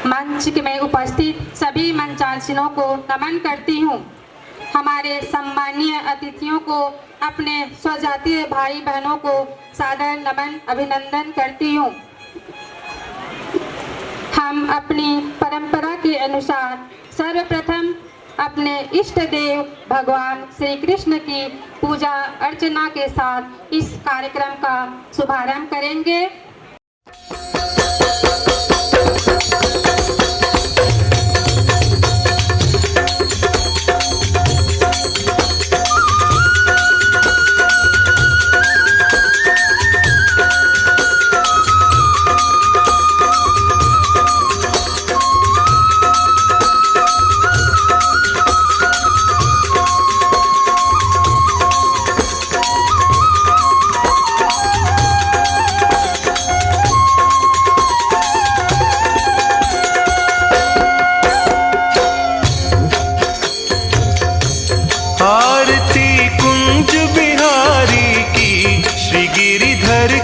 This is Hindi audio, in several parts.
मंच में उपस्थित सभी मंचासीनों को नमन करती हूँ। हमारे सम्मानीय अतिथियों को, अपने स्वजातीय भाई बहनों को सादर नमन अभिनंदन करती हूँ। हम अपनी परंपरा के अनुसार सर्वप्रथम अपने इष्ट देव भगवान श्री कृष्ण की पूजा अर्चना के साथ इस कार्यक्रम का शुभारंभ करेंगे।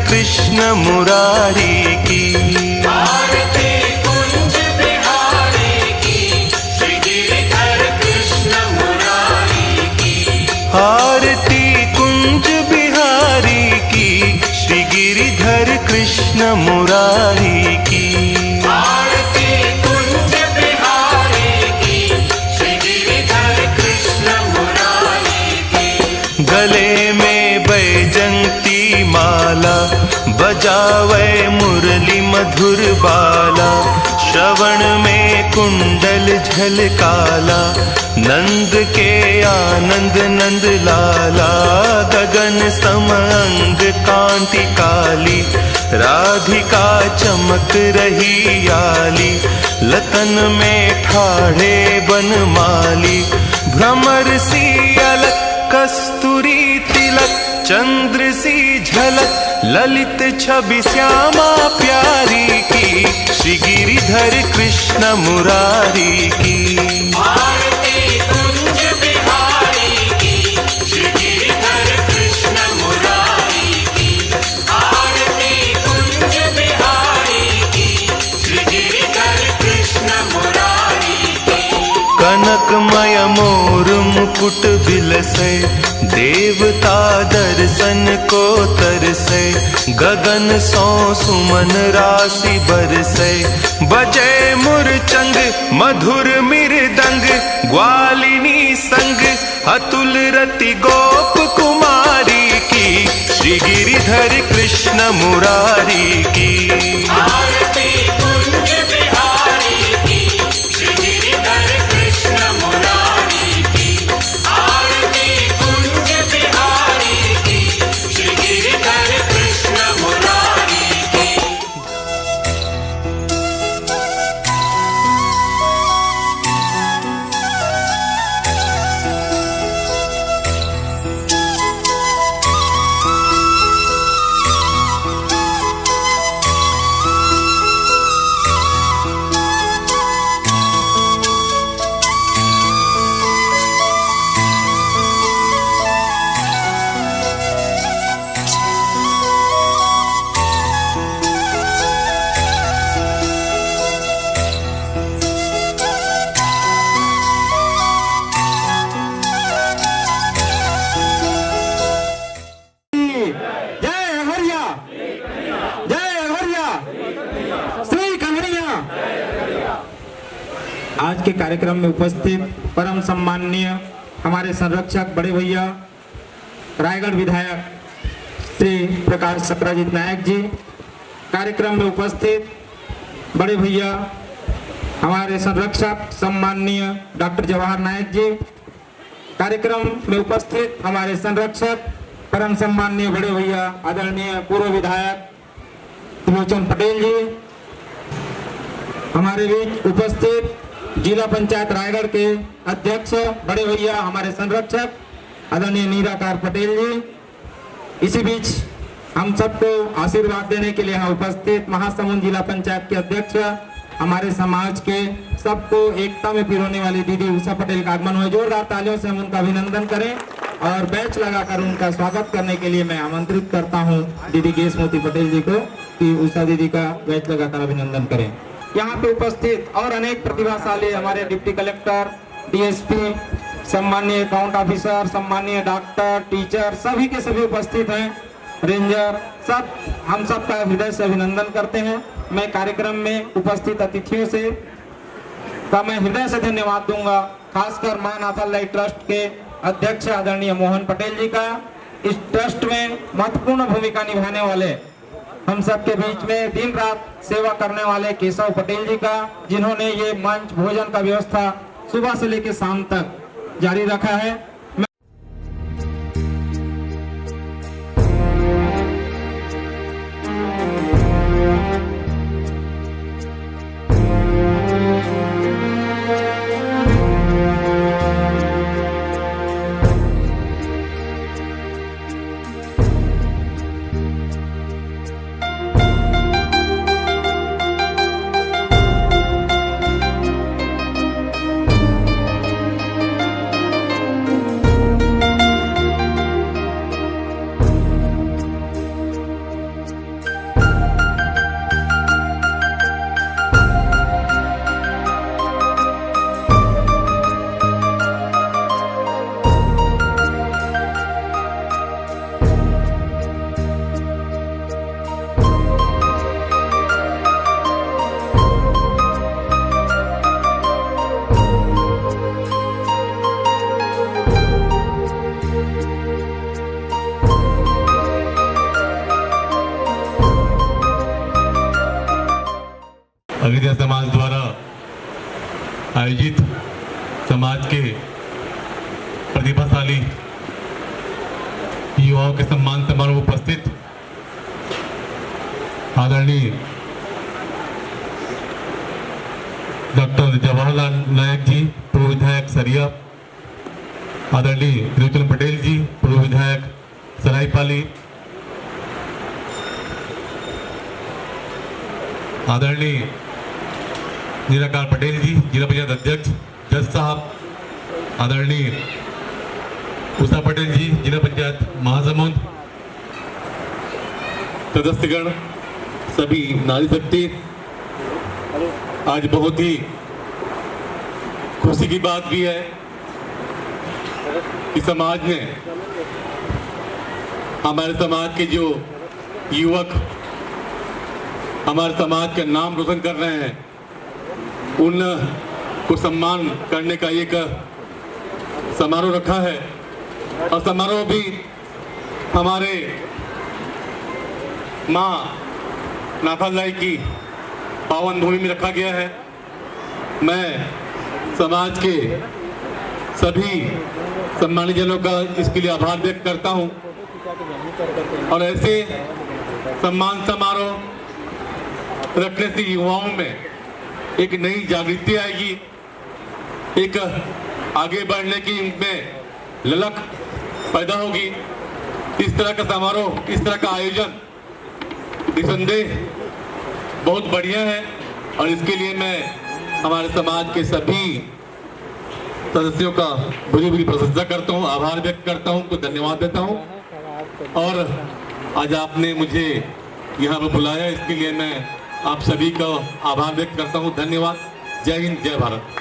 कृष्ण मुरारी की आरती कुंज बिहारी की, श्री गिरिधर कृष्ण मुरारी की। आरती कुंज बिहारी की, श्री गिरिधर कृष्ण मुरारी की। आरती कुंज बिहारी की, श्री गिरिधर कृष्ण मुरारी की। गले में बैजंती माला, बजावे मुरली मधुर बाला। श्रवण में कुंडल झलकाला, नंद के आनंद नंद लाला। गगन सम अंग कांति काली, राधिका चमक रही आली। लतन में ठाढ़े बनमाली, भ्रमर सी अलक कस्तूरी तिलक। चंद्र सी झलक ललित छवि श्यामा प्यारी की, श्री गिरिधर कृष्ण मुरारी की। आरती कुंज बिहारी की, श्री गिरिधर कृष्ण मुरारी की। आरती कुंज बिहारी की, श्री गिरिधर कृष्ण मुरारी की। कनकमय मोर मुकुट बिलसे, देवता दर्शन को तरसे। गगन सो सुमन राशि बरसे, बजे मुरचंग मधुर मृदंग। ग्वालिनी संग अतुल रति गोप कुमारी की, श्री गिरिधर कृष्ण मुरारी की। आरती कुंज बिहारी की, श्री गिरिधर कृष्ण मुरारी की। आरती कुंज बिहारी की, श्री गिरिधर कृष्ण मुरारी की। आज के कार्यक्रम में उपस्थित परम सम्माननीय हमारे संरक्षक बड़े भैया रायगढ़ विधायक श्री प्रकाश चक्रजीत नायक जी, कार्यक्रम में उपस्थित बड़े भैया हमारे संरक्षक सम्माननीय डॉक्टर जवाहर नायक जी, कार्यक्रम में उपस्थित हमारे संरक्षक परम सम्माननीय बड़े भैया आदरणीय पूर्व विधायक त्रिलोचन पटेल जी, हमारे बीच उपस्थित जिला पंचायत रायगढ़ के अध्यक्ष बड़े भैया हमारे संरक्षक आदरणीय नीराकार पटेल जी, इसी बीच हम सबको आशीर्वाद देने के लिए यहाँ उपस्थित महासमुंद जिला पंचायत के अध्यक्ष हमारे समाज के सबको एकता में पिरोने वाली दीदी उषा पटेल का आगमन हुआ। जोरदार तालियों से हम उनका अभिनंदन करें और बैच लगाकर उनका स्वागत करने के लिए मैं आमंत्रित करता हूं दीदी गेशमती पटेल जी को कि उषा दीदी का बैच लगाकर अभिनंदन करें। यहाँ पे उपस्थित और अनेक प्रतिभाशाली हमारे डिप्टी कलेक्टर, डीएसपी, सम्मानीय अकाउंट ऑफिसर, सम्मानीय डॉक्टर, टीचर, सभी के सभी उपस्थित हैं, रेंजर, सब हम सबका हृदय से अभिनंदन करते हैं। मैं कार्यक्रम में उपस्थित अतिथियों से का मैं हृदय से धन्यवाद दूंगा, खासकर मां नाथालाई ट्रस्ट के अध्यक्ष आदरणीय मोहन पटेल जी का, इस ट्रस्ट में महत्वपूर्ण भूमिका निभाने वाले हम सबके बीच में दिन रात सेवा करने वाले केशव पटेल जी का, जिन्होंने ये मंच भोजन का व्यवस्था सुबह से लेकर शाम तक जारी रखा है। अगरिया समाज द्वारा आयोजित समाज के प्रतिभाशाली युवाओं के सम्मान समारोह में उपस्थित आदरणीय डॉक्टर जवाहरलाल नायक जी, पूर्व विधायक सरिया, आदरणीय त्रिलोचन पटेल जी, पूर्व विधायक सरायपाली, आदरणीय नीराकार पटेल जी, जिला पंचायत अध्यक्ष जज साहब, आदरणीय उषा पटेल जी, जिला पंचायत महासमुंद, सदस्यगण, सभी नारी शक्ति, आज बहुत ही खुशी की बात भी है कि समाज ने, हमारे समाज के जो युवक हमारे समाज का नाम रोशन कर रहे हैं, उन को सम्मान करने का एक समारोह रखा है। और समारोह भी हमारे मां नाथालाई की पावन भूमि में रखा गया है। मैं समाज के सभी सम्मानित जनों का इसके लिए आभार व्यक्त करता हूं और ऐसे सम्मान समारोह रखने से युवाओं में एक नई जागृति आएगी, एक आगे बढ़ने की इनमें ललक पैदा होगी। इस तरह का समारोह, इस तरह का आयोजन निसंदेह बहुत बढ़िया है और इसके लिए मैं हमारे समाज के सभी सदस्यों का बुरी बुरी प्रशंसा करता हूँ, आभार व्यक्त करता हूँ, उनको धन्यवाद देता हूँ। और आज आपने मुझे यहाँ पर बुलाया, इसके लिए मैं आप सभी का आभार व्यक्त करता हूँ। धन्यवाद। जय हिंद, जय भारत।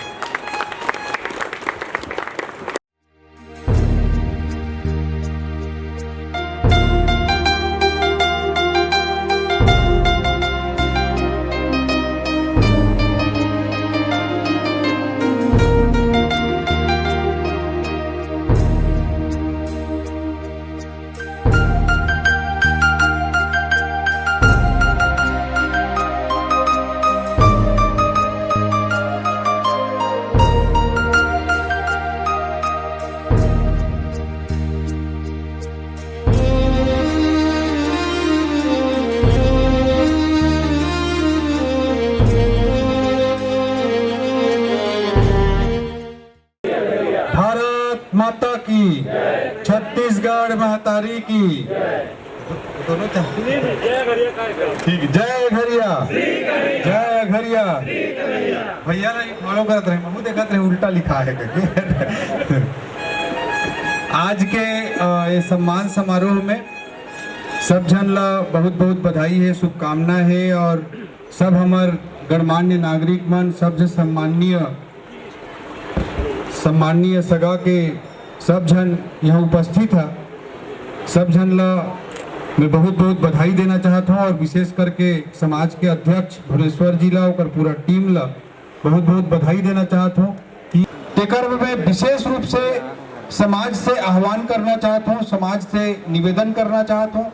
बिहारी की दोनों ठीक है। जय घरिया जय घरिया भैया ना फॉलो करते रहे ममू देखते रहे उल्टा लिखा है करके। आज के ये सम्मान समारोह में सब जन ला बहुत बहुत बधाई है, शुभकामना है और सब हमार गणमान्य नागरिक मन सब जो सम्माननीय सगा के सब जन यहाँ उपस्थित है, सब जन ला मैं बहुत बहुत बधाई देना चाहता हूँ और विशेष करके समाज के अध्यक्ष भुवनेश्वर जी ला और पूरा टीम ला बहुत बहुत बधाई देना चाहता हूँ। तेकर में विशेष रूप से समाज से आह्वान करना चाहता हूँ, समाज से निवेदन करना चाहता हूँ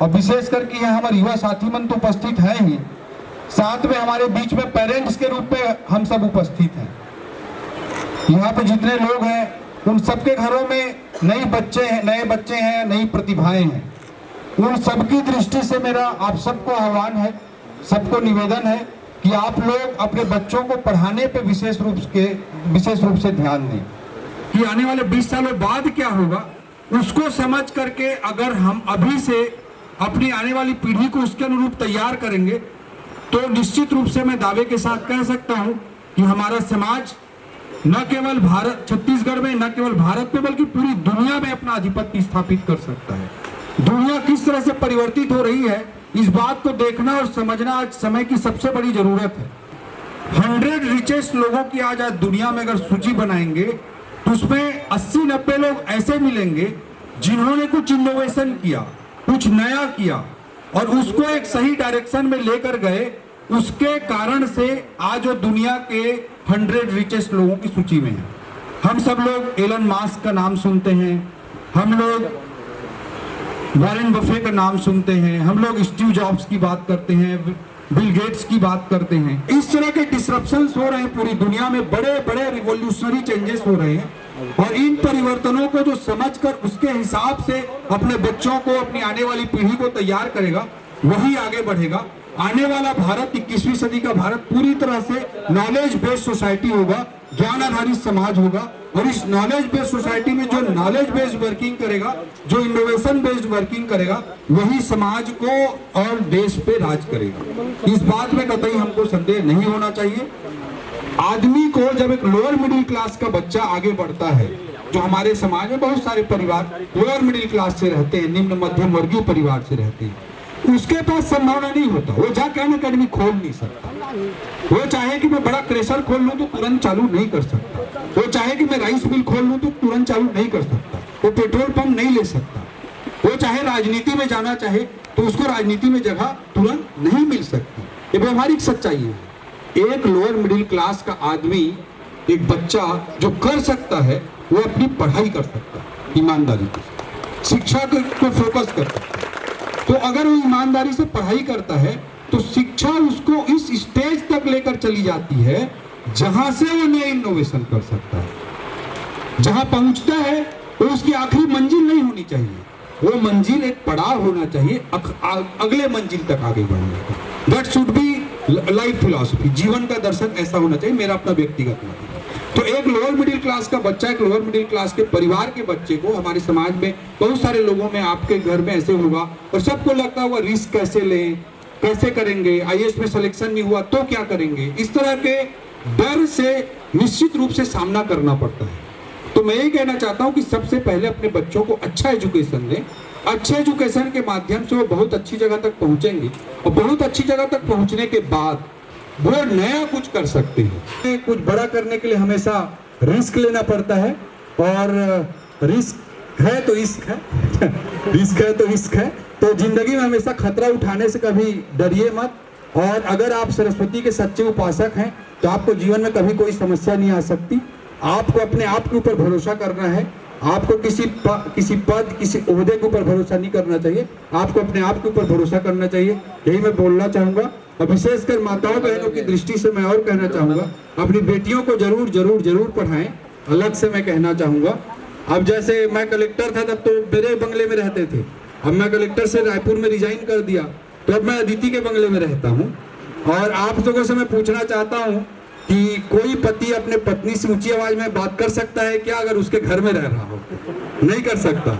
और विशेष करके यहाँ हमारे युवा साथी मन तो उपस्थित हैं ही, साथ में हमारे बीच में पेरेंट्स के रूप में हम सब उपस्थित हैं। यहाँ पे जितने लोग हैं उन सबके घरों में नए बच्चे हैं, नई प्रतिभाएं हैं। उन सबकी दृष्टि से मेरा आप सबको आह्वान है, सबको निवेदन है कि आप लोग अपने बच्चों को पढ़ाने पे विशेष रूप से ध्यान दें कि आने वाले 20 सालों बाद क्या होगा उसको समझ करके अगर हम अभी से अपनी आने वाली पीढ़ी को उसके अनुरूप तैयार करेंगे तो निश्चित रूप से मैं दावे के साथ कह सकता हूं कि हमारा समाज न केवल भारत छत्तीसगढ़ में, न केवल भारत में बल्कि पूरी दुनिया में अपना आधिपत्य स्थापित कर सकता है। दुनिया किस तरह से परिवर्तित हो रही है इस बात को देखना और समझना आज समय की सबसे बड़ी जरूरत है। 100 रिचेस्ट लोगों की आज दुनिया में अगर सूची बनाएंगे तो उसमें 80-90 लोग ऐसे मिलेंगे जिन्होंने कुछ इनोवेशन किया, कुछ नया किया और उसको एक सही डायरेक्शन में लेकर गए। उसके कारण से आज वो दुनिया के 100 रिचेस्ट लोगों की सूची में है। हम सब लोग एलन मास्क का नाम सुनते हैं, हम लोग वॉरेन बफे का नाम सुनते हैं, हम लोग स्टीव जॉब्स की बात करते हैं, बिल गेट्स की बात करते हैं। इस तरह के डिसरप्शंस हो रहे हैं पूरी दुनिया में, बड़े बड़े रिवॉल्यूशनरी चेंजेस हो रहे हैं और इन परिवर्तनों को जो समझकर उसके हिसाब से अपने बच्चों को, अपनी आने वाली पीढ़ी को तैयार करेगा वही आगे बढ़ेगा। आने वाला भारत 21वीं सदी का भारत पूरी तरह से नॉलेज बेस्ड सोसाइटी होगा, ज्ञान आधारित समाज होगा और इस नॉलेज बेस्ड सोसाइटी में जो नॉलेज बेस्ड वर्किंग करेगा, जो इनोवेशन बेस्ड वर्किंग करेगा वही समाज को और देश पे राज करेगा। इस बात में कतई हमको संदेह नहीं होना चाहिए। आदमी को जब एक लोअर मिडिल क्लास का बच्चा आगे बढ़ता है, जो हमारे समाज में बहुत सारे परिवार लोअर मिडिल क्लास से रहते हैं, निम्न मध्यम वर्गीय परिवार से रहते हैं, उसके पास संभावना नहीं होता, वो जाके अकेडमी खोल नहीं सकता। वो चाहे कि मैं बड़ा क्रेशर खोल लूं तो तुरंत चालू नहीं कर सकता, वो चाहे कि मैं राइस मिल खोल लूं तो तुरंत चालू नहीं कर सकता, वो पेट्रोल पंप नहीं ले सकता, वो चाहे राजनीति में जाना चाहे तो उसको राजनीति में जगह तुरंत नहीं मिल सकती। ये व्यवहारिक सच्चाई है। एक लोअर मिडिल क्लास का आदमी, एक बच्चा जो कर सकता है वो अपनी पढ़ाई कर सकता है, ईमानदारी से शिक्षा को फोकस कर सकता है। तो अगर वो ईमानदारी से पढ़ाई करता है तो शिक्षा उसको इस स्टेज तक लेकर चली जाती है जहां से वो नए इनोवेशन कर सकता है। जहां पहुंचता है तो उसकी आखिरी मंजिल नहीं होनी चाहिए, वो मंजिल एक पड़ाव होना चाहिए अगले मंजिल तक आगे बढ़ने का। That should be life philosophy, जीवन का दर्शन ऐसा होना चाहिए, मेरा अपना व्यक्तिगत मत है। तो एक लोअर मिडिल क्लास का बच्चा, एक लोअर मिडिल क्लास के परिवार के बच्चे को हमारे समाज में बहुत सारे लोगों में, आपके घर में ऐसे होगा और सबको लगता हुआ रिस्क कैसे लें, कैसे करेंगे, आईएएस में सिलेक्शन नहीं हुआ तो क्या करेंगे, इस तरह के डर से निश्चित रूप से सामना करना पड़ता है। तो मैं यही कहना चाहता हूँ कि सबसे पहले अपने बच्चों को अच्छा एजुकेशन दें। अच्छे एजुकेशन के माध्यम से वो बहुत अच्छी जगह तक पहुंचेंगे और बहुत अच्छी जगह तक पहुंचने के बाद वो नया कुछ कर सकते हैं। कुछ बड़ा करने के लिए हमेशा रिस्क लेना पड़ता है और रिस्क है तो इश्क है रिस्क है तो इश्क है। तो जिंदगी में हमेशा खतरा उठाने से कभी डरिए मत। और अगर आप सरस्वती के सच्चे उपासक हैं तो आपको जीवन में कभी कोई समस्या नहीं आ सकती। आपको अपने आप के ऊपर भरोसा करना है, आपको किसी पद किसी ओहदे के ऊपर भरोसा नहीं करना चाहिए, आपको अपने आप के ऊपर भरोसा करना चाहिए। यही मैं बोलना चाहूँगा। और विशेषकर माताओं बहनों की दृष्टि से मैं और कहना चाहूँगा, अपनी बेटियों को जरूर जरूर जरूर पढ़ाएं। अलग से मैं कहना चाहूँगा, अब जैसे मैं कलेक्टर था तब तो मेरे बंगले में रहते थे, अब मैं कलेक्टर से रायपुर में रिजाइन कर दिया तो अब मैं अदिति के बंगले में रहता हूँ। और आप लोगों से मैं पूछना चाहता हूँ कि कोई पति अपने पत्नी से ऊंची आवाज में बात कर सकता है क्या अगर उसके घर में रह रहा हो? नहीं कर सकता।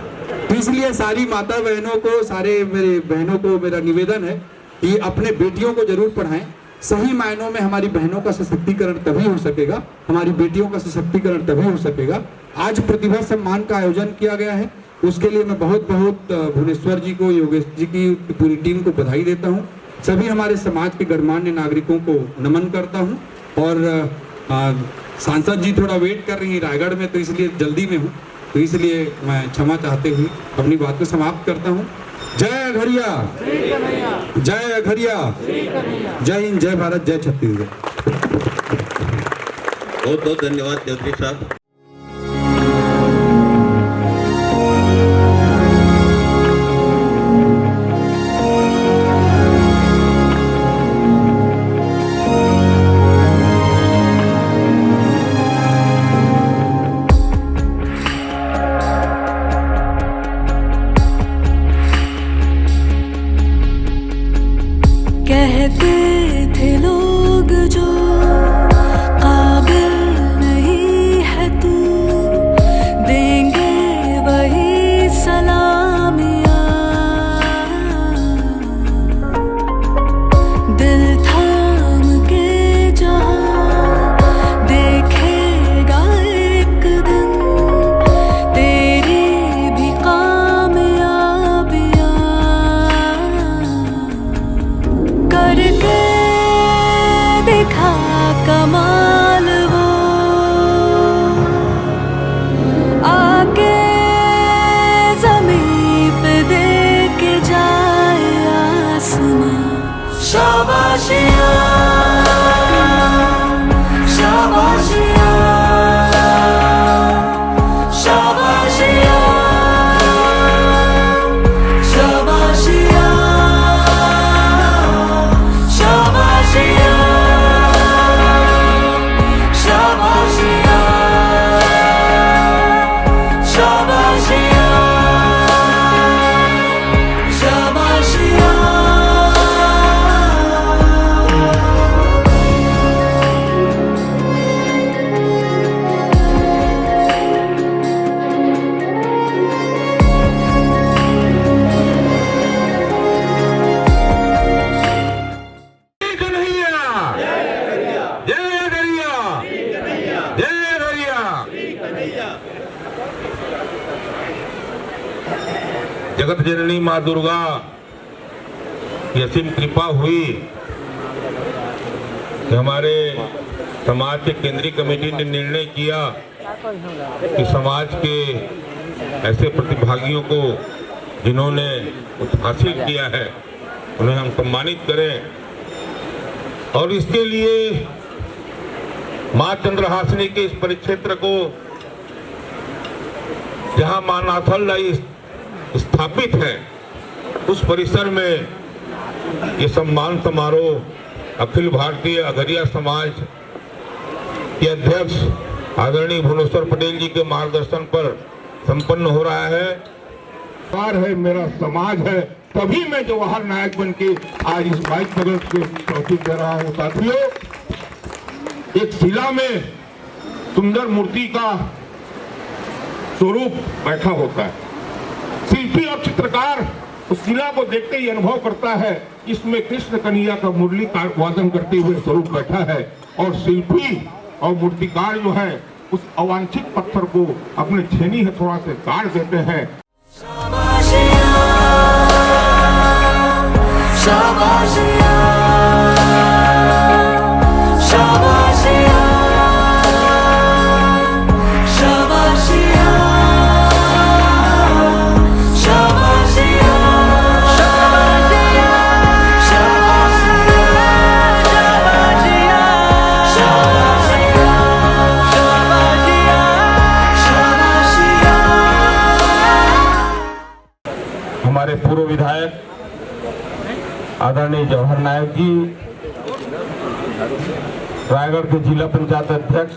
तो इसलिए सारी माता बहनों को, सारे मेरे बहनों को मेरा निवेदन है कि अपने बेटियों को जरूर पढ़ाएं। सही मायनों में हमारी बहनों का सशक्तिकरण तभी हो सकेगा, हमारी बेटियों का सशक्तिकरण तभी हो सकेगा। आज प्रतिभा सम्मान का आयोजन किया गया है, उसके लिए मैं बहुत बहुत भुवनेश्वर जी को, योगेश जी की पूरी टीम को बधाई देता हूँ। सभी हमारे समाज के गणमान्य नागरिकों को नमन करता हूँ। और सांसद जी थोड़ा वेट कर रही हैं रायगढ़ में, तो इसलिए जल्दी में हूँ, तो इसलिए मैं क्षमा चाहते हुए अपनी बात को समाप्त करता हूँ। जय अघरिया, जय अघरिया, जय हिंद, जय भारत, जय छत्तीसगढ़। बहुत बहुत धन्यवाद चौधरी साहब। कहते थे लोग जो काबिल नहीं है तू, देंगे वही सलामियाँ। दिल थाम के जहाँ देखेगा एक दिन तेरी भी कामयाबियाँ। करके दिखा कमाल वो, आके ज़मीं पे दे के जाए आसमां। शाबाशियाँ, शाबाशियाँ, शाबाशियाँ, शाबाशियाँ, शाबाशियाँ, शाबाशियाँ, शाबाशियाँ, शाबाशियाँ। जगत जननी माँ दुर्गा की असीम कृपा हुई कि हमारे समाज के केंद्रीय कमेटी ने निर्णय किया कि समाज के ऐसे प्रतिभागियों को जिन्होंने कुछ हासिल किया है उन्हें हम सम्मानित करें। और इसके लिए माँ चंद्रहासिनी के इस परिक्षेत्र को, जहां माँ नाथललाई स्थापित है, उस परिसर में ये सम्मान समारोह अखिल भारतीय अघरिया समाज के अध्यक्ष आदरणीय भुवनेश्वर पटेल जी के मार्गदर्शन पर संपन्न हो रहा है। है मेरा समाज है, तभी मैं जवाहर नायक बन के आज इस बाइक बगल के चौकी कर रहा हूँ। साथियों, एक शिला में सुंदर मूर्ति का स्वरूप बैठा होता है। शिल्पी और चित्रकार उस शिला को देखते ही अनुभव करता है इसमें कृष्ण कन्हैया का मुरली वादन करते हुए स्वरूप बैठा है, और शिल्पी और मूर्तिकार जो है उस अवांछित पत्थर को अपने छेनी हथौड़ा से काट देते हैं। शाबाशियाँ, शाबाशियाँ, शाबाशियाँ, शाबाशियाँ, शाबाशियाँ, हमारे पूर्व विधायक आदरणीय जवाहर नायक जी, रायगढ़ के जिला पंचायत अध्यक्ष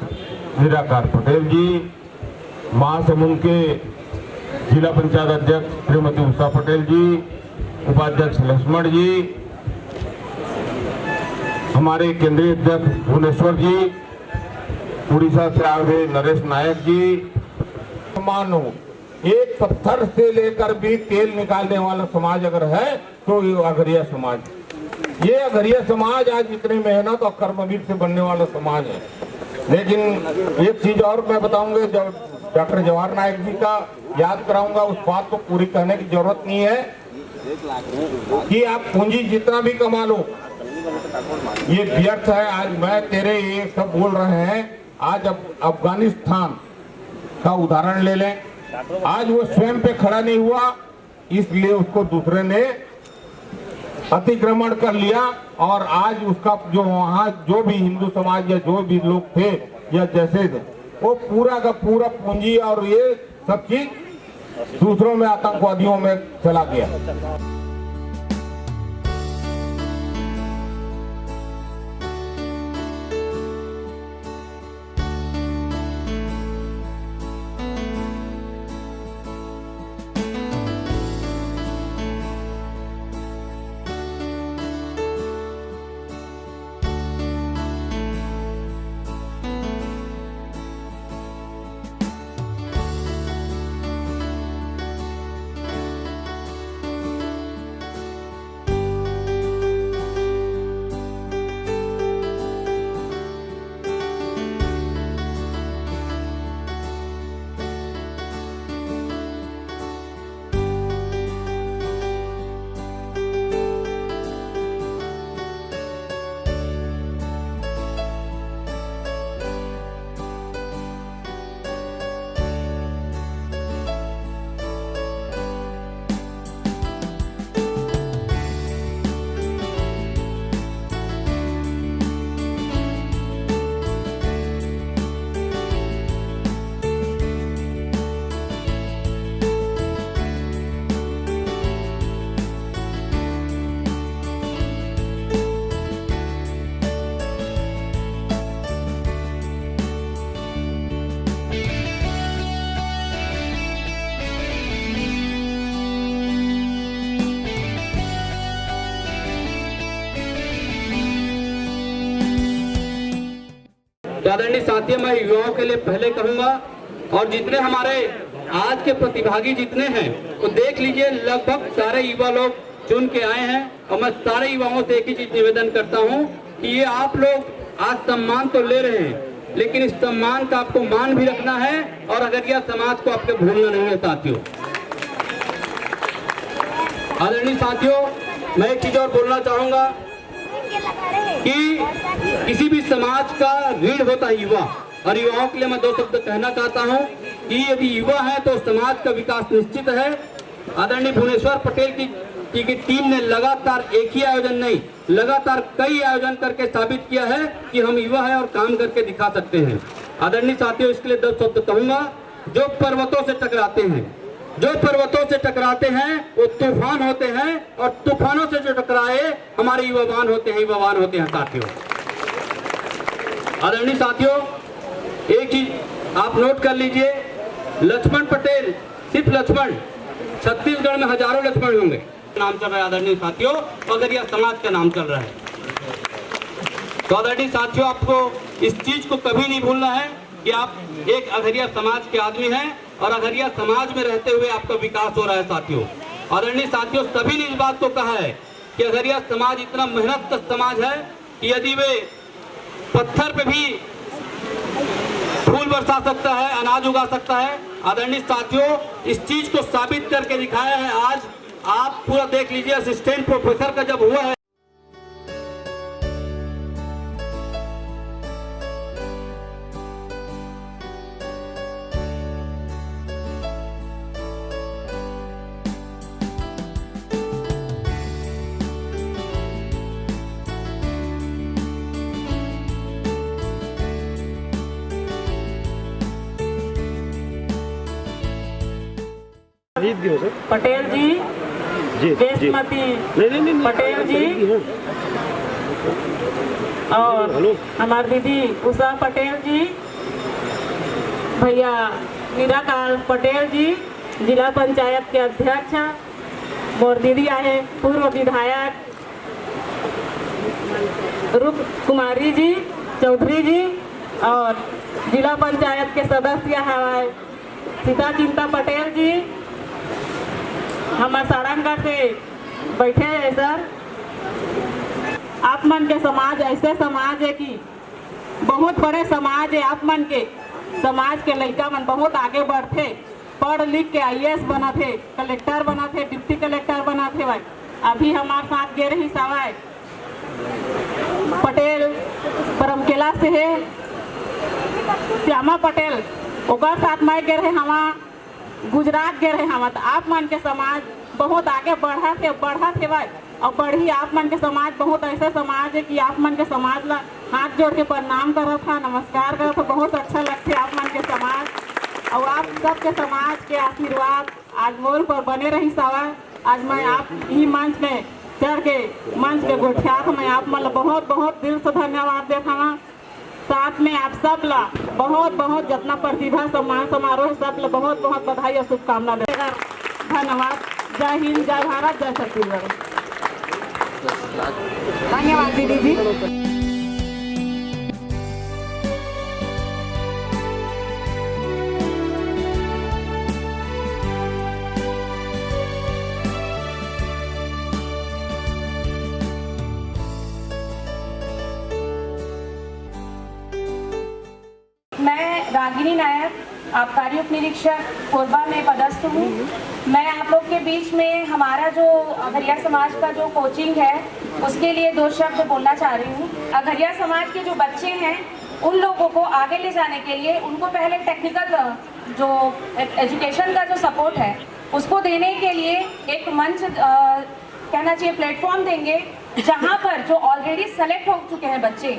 निराकार पटेल जी, महासमुंद के जिला पंचायत अध्यक्ष श्रीमती उषा पटेल जी, उपाध्यक्ष लक्ष्मण जी, हमारे केंद्रीय अध्यक्ष भुवनेश्वर जी, उड़ीसा से आए हुए नरेश नायक जी, मानो एक पत्थर से लेकर भी तेल निकालने वाला समाज अगर है तो ये अघरिया समाज। ये अघरिया समाज आज इतनी मेहनत और कर्मवीर से बनने वाला समाज है। लेकिन एक चीज और मैं बताऊंगा, जब डॉक्टर जवाहर नायक जी का याद कराऊंगा, उस बात को पूरी कहने की जरूरत नहीं है कि आप पूंजी जितना भी कमा लो ये व्यर्थ है। आज मैं तेरे ये सब बोल रहे हैं, आज अफगानिस्तान का उदाहरण ले लें, आज वो स्वयं पे खड़ा नहीं हुआ, इसलिए उसको दूसरे ने अतिक्रमण कर लिया और आज उसका जो वहाँ जो भी हिंदू समाज या जो भी लोग थे या जैसे थे वो पूरा का पूरा पूंजी और ये सब चीज दूसरों में आतंकवादियों में चला गया। आदरणीय साथियों, मैं युवाओं के लिए पहले कहूंगा और जितने हमारे आज के प्रतिभागी जितने हैं तो देख लीजिए, लगभग सारे युवा लोग चुन के आए हैं और मैं सारे युवाओं से एक ही चीज निवेदन करता हूं कि ये आप लोग आज सम्मान तो ले रहे हैं, लेकिन इस सम्मान का आपको मान भी रखना है और अघरिया समाज को आपको भूलना नहीं है। साथियों, आदरणीय साथियों, मैं एक चीज और बोलना चाहूंगा कि किसी भी समाज का रीढ़ होता है युवा, और युवाओं के लिए मैं दो शब्द कहना चाहता हूं कि यदि युवा है तो समाज का विकास निश्चित है। आदरणीय भुवनेश्वर पटेल की टीम ने लगातार एक ही आयोजन नहीं, लगातार कई आयोजन करके साबित किया है कि हम युवा है और काम करके दिखा सकते हैं। आदरणीय साथियों, इसके लिए दो शब्द कहूंगा। जो पर्वतों से टकराते हैं, जो पर्वतों से टकराते हैं वो तूफान होते हैं, और तूफानों से जो टकराए हमारे युवावान होते हैं, युवावान होते हैं। साथियों, आदरणीय साथियों, एक चीज आप नोट कर लीजिए, लक्ष्मण पटेल, सिर्फ लक्ष्मण, छत्तीसगढ़ में हजारों लक्ष्मण होंगे, नाम चल रहा है। आदरणीय साथियों, अघरिया समाज का नाम चल रहा है। तो आदरणीय साथियों, आपको इस चीज को कभी नहीं भूलना है कि आप एक अघरिया समाज के आदमी हैं और अघरिया समाज में रहते हुए आपका विकास हो रहा है। साथियों, आदरणीय साथियों, सभी ने इस बात को कहा है कि अघरिया समाज इतना मेहनत का समाज है कि यदि वे पत्थर पे भी फूल बरसा सकता है, अनाज उगा सकता है। आदरणीय साथियों, इस चीज को साबित करके दिखाया है। आज आप पूरा देख लीजिए, असिस्टेंट प्रोफेसर का जब हुआ है पटेल जी, बेसमती पटेल जी और हमारी दीदी उषा पटेल जी, भैया मीराकाल पटेल जी, जिला पंचायत के अध्यक्ष, मोर दीदी आए पूर्व विधायक रूप कुमारी जी चौधरी जी, और जिला पंचायत के सदस्य हमारे सीता चिंता पटेल जी हमारे सारंगगढ़ से बैठे हैं सर। आप मन के समाज ऐसे समाज है कि बहुत बड़े समाज है। आप मन के समाज के लड़का मन बहुत आगे बढ़ते, पढ़ लिख के IAS बना थे, कलेक्टर बना थे, डिप्टी कलेक्टर बना थे। भाई अभी हमारे साथ गे रही सवाई पटेल परमकेला से है श्यामा पटेल, ओकर साथ मैं गे रहे हवा गुजरात गे रहे हवा। तो आप मन के समाज बहुत आगे बढ़ा थे भाई, और बढ़ी। आप मन के समाज बहुत ऐसा समाज है कि आप मन के समाज ला हाथ जोड़ के प्रणाम करा था, नमस्कार करा था। बहुत अच्छा लगते आप मन के समाज, और आप सबके समाज के आशीर्वाद आज मोल पर बने रही सवा। आज मैं आप ही मंच में चढ़ के मंच के गोठिया था। मैं आप मन बहुत बहुत दिल से धन्यवाद देता हूँ। साथ में आप सब ला बहुत बहुत जितना प्रतिभा सम्मान समारोह सब ला बहुत बहुत बधाई और शुभकामना देगा। धन्यवाद। जय हिंद, जय भारत, जय छत्तीसगढ़। धन्यवाद दीदी जी। मैं रागिनी नायक, आबकारी उप निरीक्षक कोरबा में पदस्थ हूँ। मैं आप लोग के बीच में हमारा जो अघरिया समाज का जो कोचिंग है उसके लिए 2 शब्द बोलना चाह रही हूँ। अघरिया समाज के जो बच्चे हैं उन लोगों को आगे ले जाने के लिए उनको पहले टेक्निकल जो एजुकेशन का जो सपोर्ट है उसको देने के लिए एक मंच कहना चाहिए प्लेटफॉर्म देंगे, जहाँ पर जो ऑलरेडी सेलेक्ट हो चुके हैं बच्चे,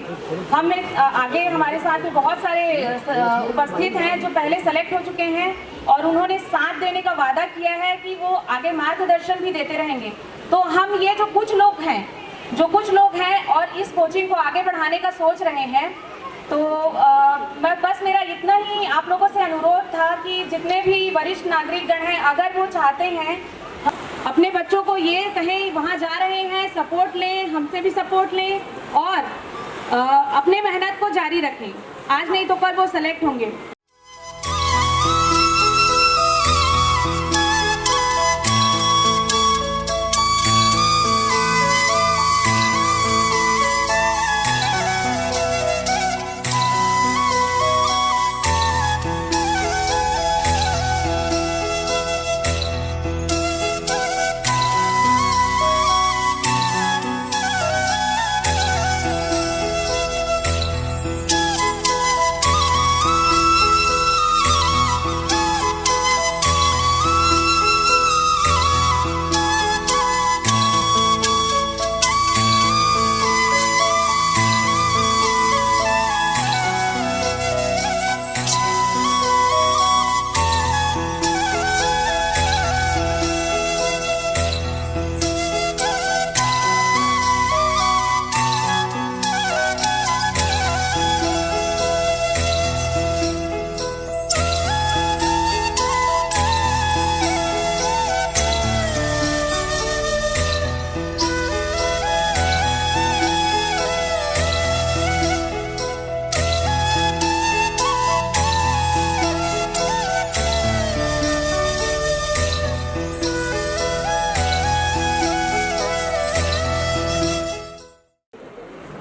हमें आगे हमारे साथ में बहुत सारे उपस्थित हैं जो पहले सेलेक्ट हो चुके हैं और उन्होंने साथ देने का वादा किया है कि वो आगे मार्गदर्शन भी देते रहेंगे। तो हम ये जो कुछ लोग हैं और इस कोचिंग को आगे बढ़ाने का सोच रहे हैं, तो मैं बस मेरा इतना ही आप लोगों से अनुरोध था कि जितने भी वरिष्ठ नागरिकगण हैं, अगर वो चाहते हैं अपने बच्चों को ये कहें वहाँ जा रहे हैं, सपोर्ट लें, हमसे भी सपोर्ट लें और अपने मेहनत को जारी रखें। आज नहीं तो कल वो सेलेक्ट होंगे।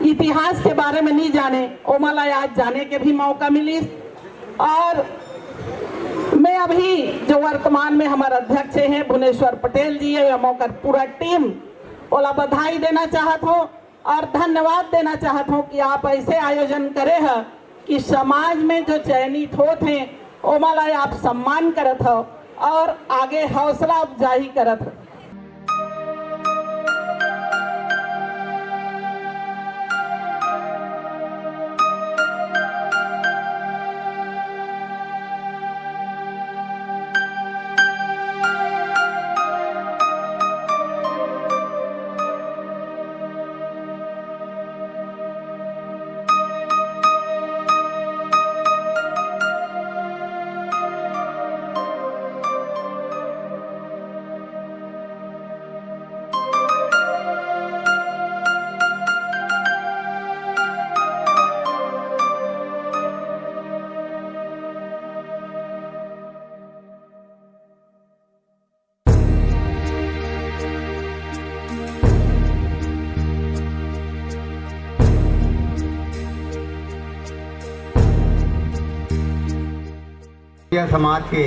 इतिहास के बारे में नहीं जाने ओ मला आज जाने के भी मौका मिली। और मैं अभी जो वर्तमान में हमारे अध्यक्ष हैं भुवनेश्वर पटेल जी है, मौका पूरा टीम ओला बधाई देना चाहत हूँ और धन्यवाद देना चाहत हूँ कि आप ऐसे आयोजन करे हैं कि समाज में जो चयनित होते हैं ओ मला आप सम्मान करत हो और आगे हौसला अफजाई करत हो। खरिया समाज के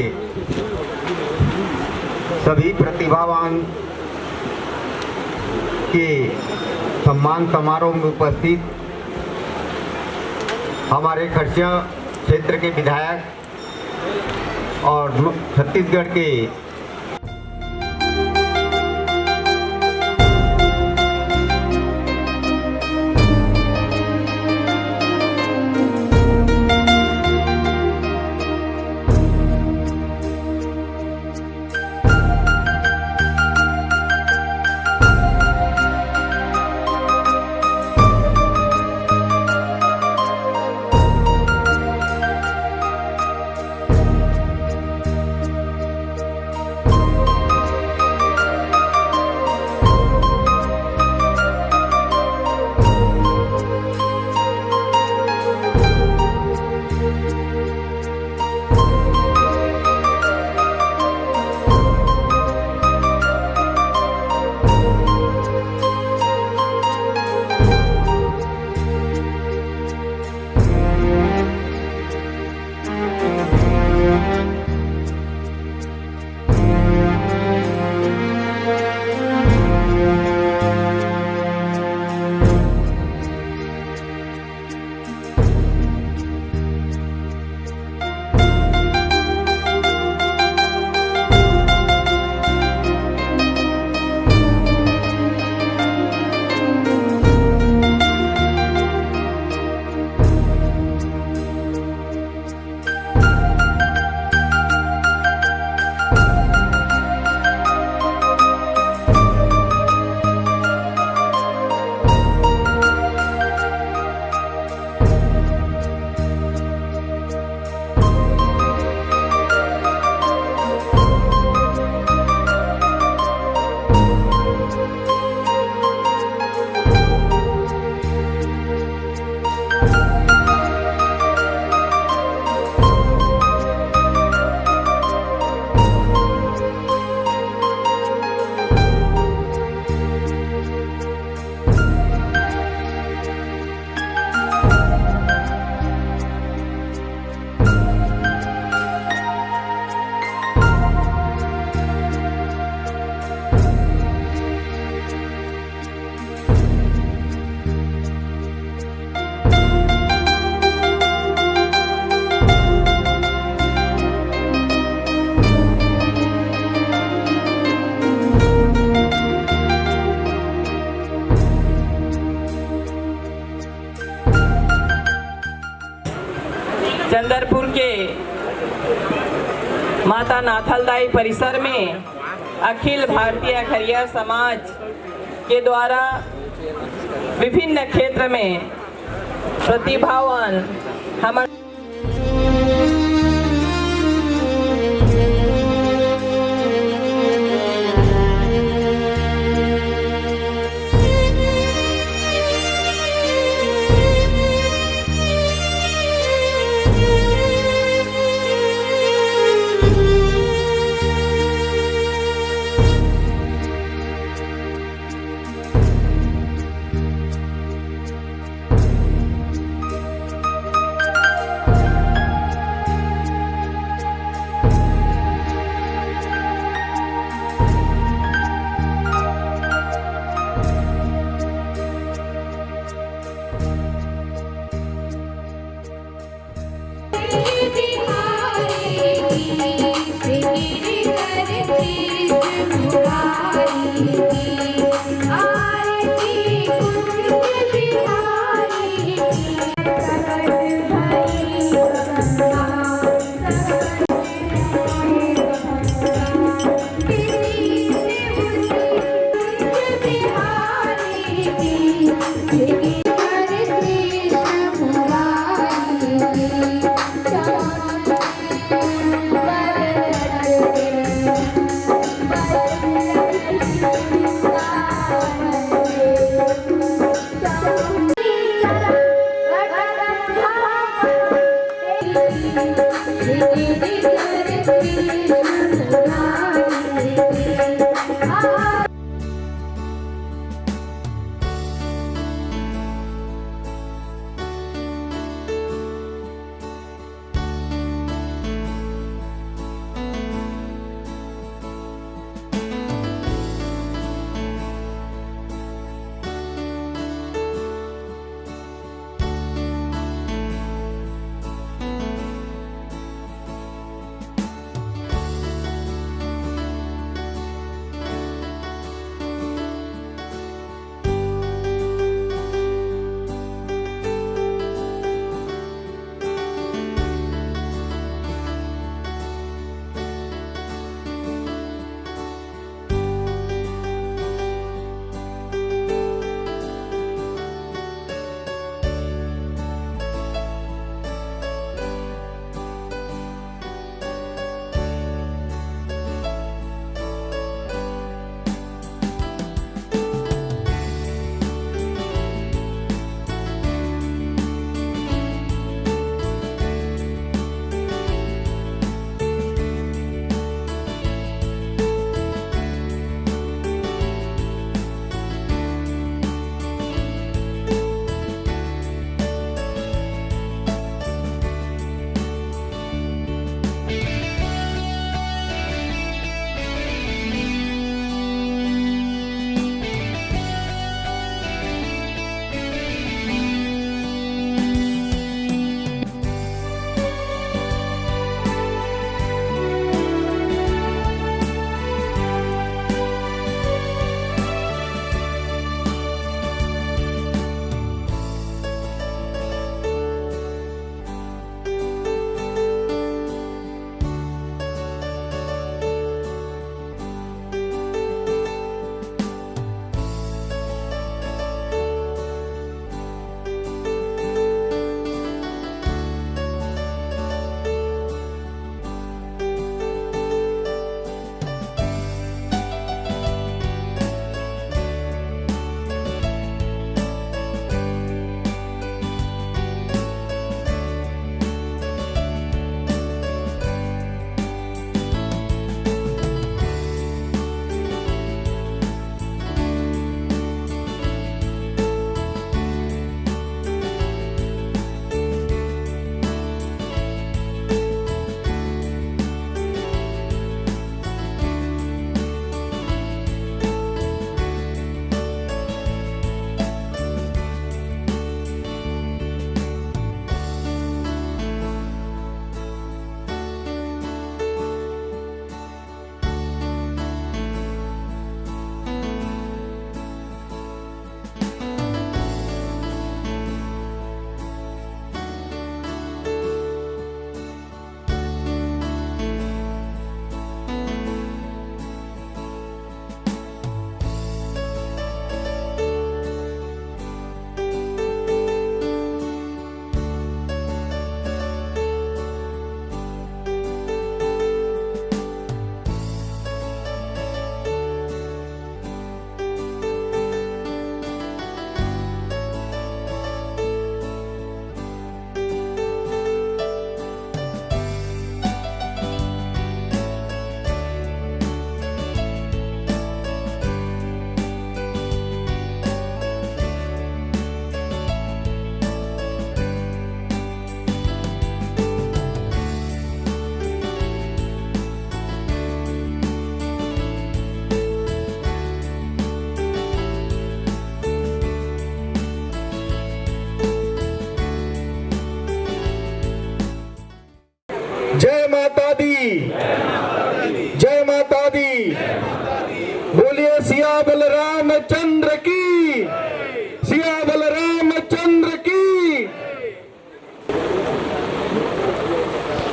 सभी प्रतिभावान के सम्मान समारोह में उपस्थित हमारे खरसिया क्षेत्र के विधायक और छत्तीसगढ़ के चंदरपुर के माता नाथलदाई परिसर में अखिल भारतीय खरिया समाज के द्वारा विभिन्न क्षेत्र में प्रतिभावान हमारे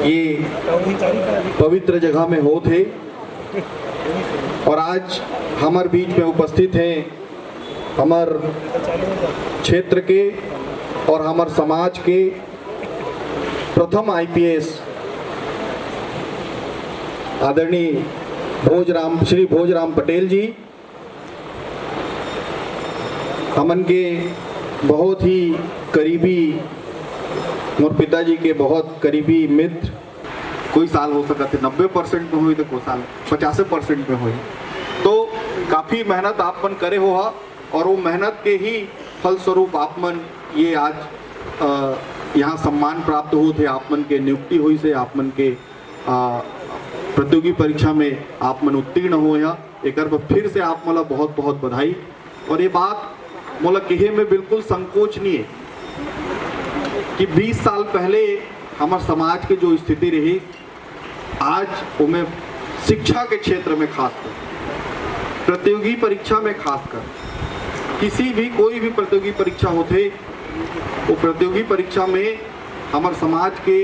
ये पवित्र जगह में हो थे और आज हमारे बीच में उपस्थित हैं हमार क्षेत्र के और हमार समाज के प्रथम IPS आदरणीय श्री भोजराम पटेल जी, हमन के बहुत ही करीबी मोर पिताजी के बहुत करीबी मित्र। कोई साल हो सकता है 90% में हुई तो कोई साल 50% में हुई, तो काफ़ी मेहनत आप मन करे हो और वो मेहनत के ही फलस्वरूप आप मन ये आज यहाँ सम्मान प्राप्त हो थे। आप मन के नियुक्ति हुई से आप मन के प्रतियोगी परीक्षा में आप मन उत्तीर्ण हो एक फिर से आप मला बहुत बहुत बधाई। और ये बात मोला कहे में बिल्कुल संकोच नहीं है कि 20 साल पहले हमारे समाज के जो स्थिति रही, आज उमें शिक्षा के क्षेत्र में खासकर प्रतियोगी परीक्षा में खासकर किसी भी कोई भी प्रतियोगी परीक्षा होते, वो प्रतियोगी परीक्षा में हमारे समाज के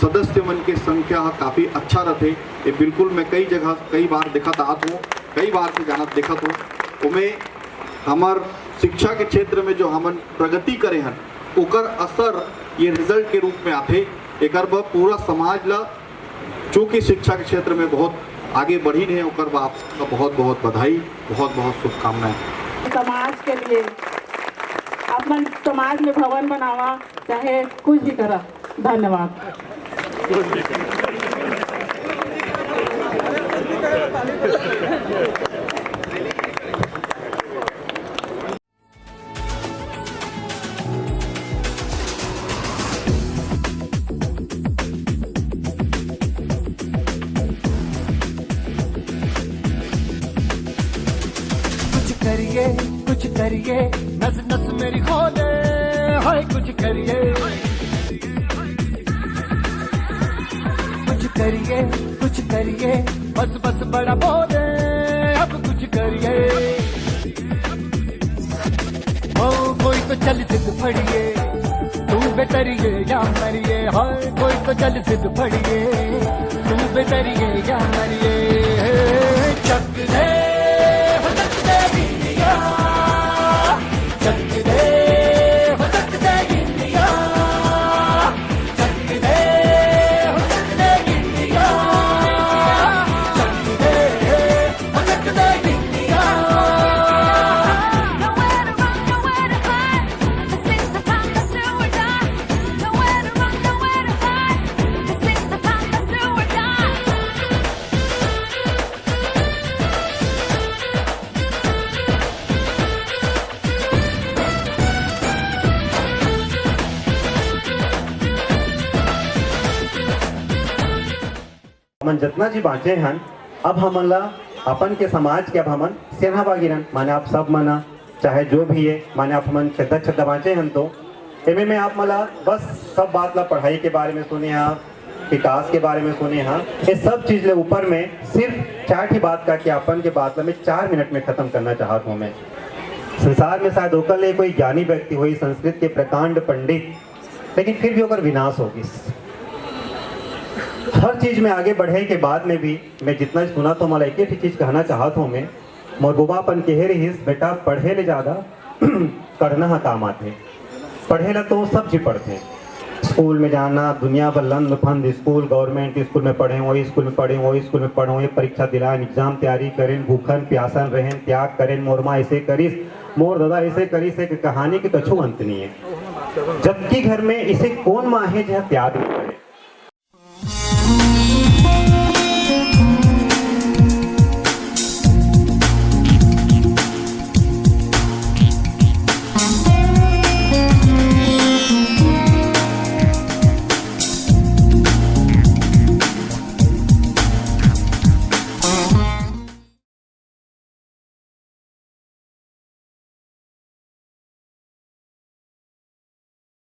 सदस्य मन के संख्या काफ़ी अच्छा रहते। ये बिल्कुल मैं कई जगह कई बार देखत आत हूँ, कई बार से जानत देखत हूँ। उमें हमार शिक्षा के क्षेत्र में जो हमन प्रगति करे हैं ओकर असर ये रिजल्ट के रूप में आते। एक पूरा समाज ला चूँकि शिक्षा के क्षेत्र में बहुत आगे बढ़ी नहीं, ओकर आपका बहुत बहुत बधाई, बहुत बहुत शुभकामनाएं। समाज के लिए अपन समाज में भवन बनावा चाहे कुछ भी करा। धन्यवाद। कुछ करिए नस नस मेरी खोले, हाय कुछ करिए बस बस बड़ा बोले, अब कुछ करिए। ओ कोई तो चल सिद्ध फड़िए, तू बेतरिए या मरिए, हाय कोई तो चल सिद्ध फड़िए, तू बेतरिए या मरिए। चक दे हमन जितना जी बाँचे हैं, अब हमन अपन के समाज के अब हमन सेना बागिरन माने आप सब मना चाहे जो भी है माने आप हमन छद्दा बाँचे हैं। तो एमे में आप मला बस सब बात ला पढ़ाई के बारे में सुने हाँ, विकास के बारे में सुने हाँ, ये सब चीज़ ले ऊपर में सिर्फ 4 ही बात का कि अपन के बात ला मैं 4 मिनट में ख़त्म करना चाहता हूँ। मैं संसार में शायद ओकर ले कोई ज्ञानी व्यक्ति हुई, संस्कृत के प्रकांड पंडित, लेकिन फिर भी ओकर विनाश होगी। हर चीज़ में आगे बढ़े के बाद में भी मैं जितना सुना तो मैं एक ही चीज़ कहना चाहता हूँ। मैं मोर बुबापन कहे रही बेटा पढ़े ले ज़्यादा करना काम आते। पढ़े ला तो सब चीज़ पढ़ते हैं, स्कूल में जाना, दुनिया भर लंद फंद स्कूल, गवर्नमेंट स्कूल में पढ़े, वही स्कूल में पढ़े, वही स्कूल में पढ़ो, ये परीक्षा दिलाएं, एग्जाम तैयारी करें, भूखन प्यासन रहें, त्याग करें, मोर माँ ऐसे करीस, मोर दादा ऐसे करीस। एक कहानी के कछु अंत नहीं है। जबकि घर में इसे कौन माँ है जहाँ त्याग नहीं करे।